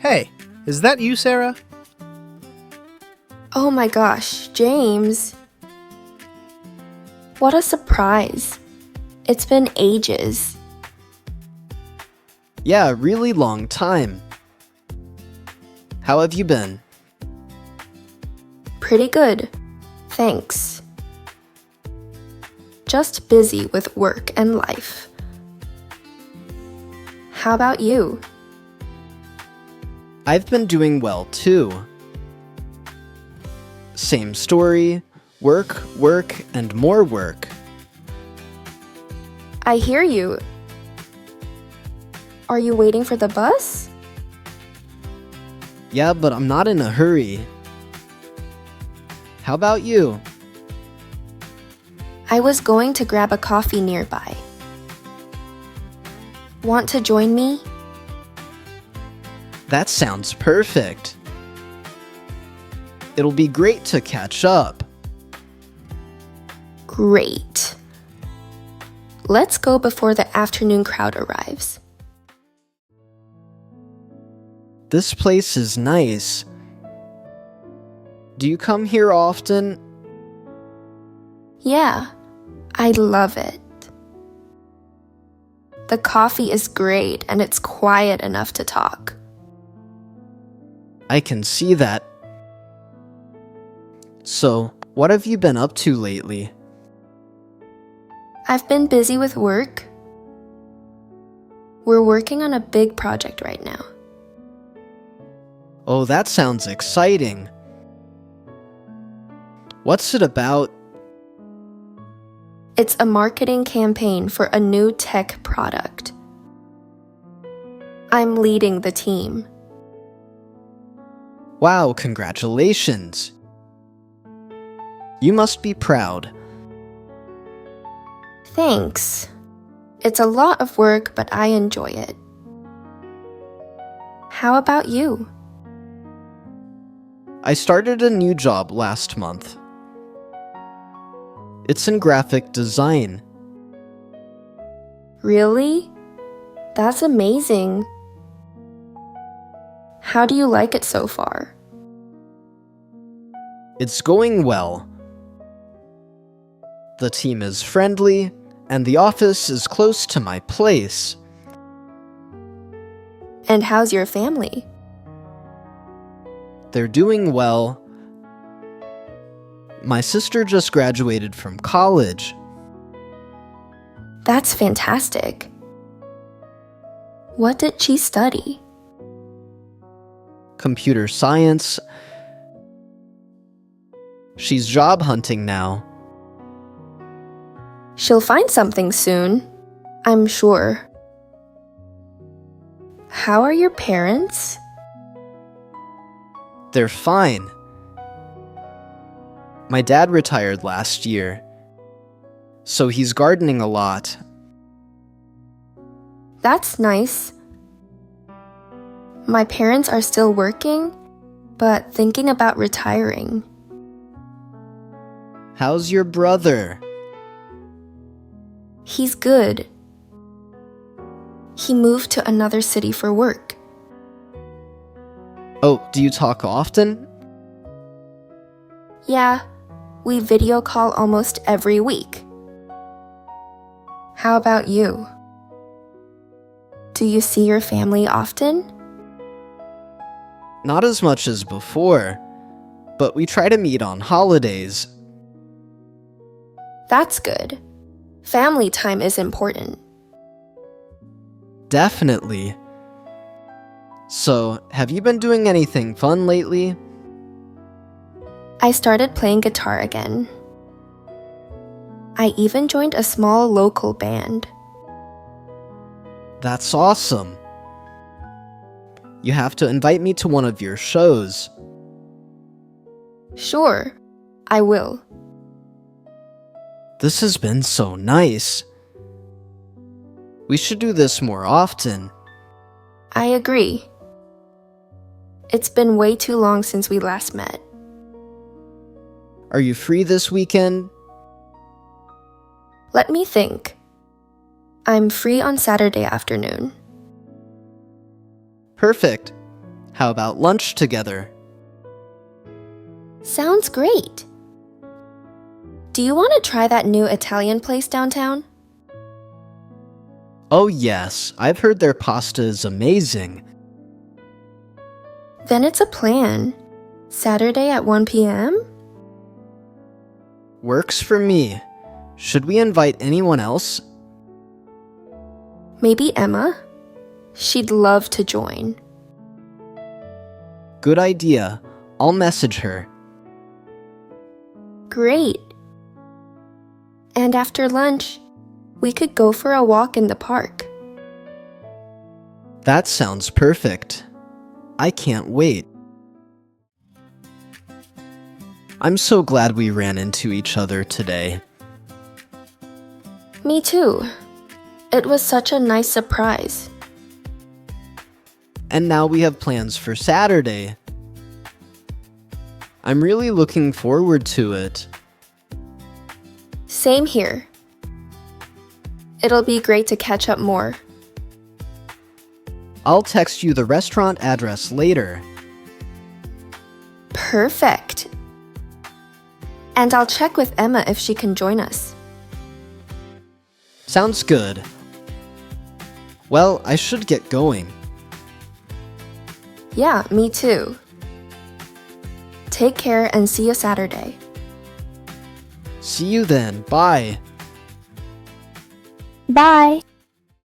Hey, is that you, Sarah? Oh my gosh, James. What a surprise. It's been ages. Yeah, a really long time. How have you been? Pretty good. Thanks. Just busy with work and life. How about you? I've been doing well too. Same story, work, work, and more work. I hear you. Are you waiting for the bus? Yeah, but I'm not in a hurry. How about you? I was going to grab a coffee nearby. Want to join me? That sounds perfect. It'll be great to catch up. Great. Let's go before the afternoon crowd arrives. This place is nice. Do you come here often? Yeah, I love it. The coffee is great and it's quiet enough to talk. I can see that. So, what have you been up to lately? I've been busy with work. We're working on a big project right now. Oh, that sounds exciting. What's it about? It's a marketing campaign for a new tech product. I'm leading the team. Wow, congratulations. You must be proud. Thanks. It's a lot of work, but I enjoy it. How about you? I started a new job last month. It's in graphic design. Really? That's amazing. How do you like it so far? It's going well. The team is friendly, and the office is close to my place. And how's your family? They're doing well. My sister just graduated from college. That's fantastic. What did she study? Computer science. She's job hunting now. She'll find something soon, I'm sure. How are your parents? They're fine. My dad retired last year, so he's gardening a lot. That's nice. My parents are still working, but thinking about retiring. How's your brother? He's good. He moved to another city for work. Oh, do you talk often? Yeah, we video call almost every week. How about you? Do you see your family often? Not as much as before, but we try to meet on holidays. That's good. Family time is important. Definitely. So, have you been doing anything fun lately? I started playing guitar again. I even joined a small local band. That's awesome. You have to invite me to one of your shows. Sure, I will. This has been so nice. We should do this more often. I agree. It's been way too long since we last met. Are you free this weekend? Let me think. I'm free on Saturday afternoon. Perfect. How about lunch together? Sounds great. Do you want to try that new Italian place downtown? Oh yes, I've heard their pasta is amazing. Then it's a plan. Saturday at 1 p.m.? Works for me. Should we invite anyone else? Maybe Emma? She'd love to join. Good idea. I'll message her. Great. And after lunch, we could go for a walk in the park. That sounds perfect. I can't wait. I'm so glad we ran into each other today. Me too. It was such a nice surprise. And now we have plans for Saturday. I'm really looking forward to it. Same here. It'll be great to catch up more. I'll text you the restaurant address later. Perfect. And I'll check with Emma if she can join us. Sounds good. Well, I should get going. Yeah, me too. Take care and see you Saturday. See you then. Bye. Bye.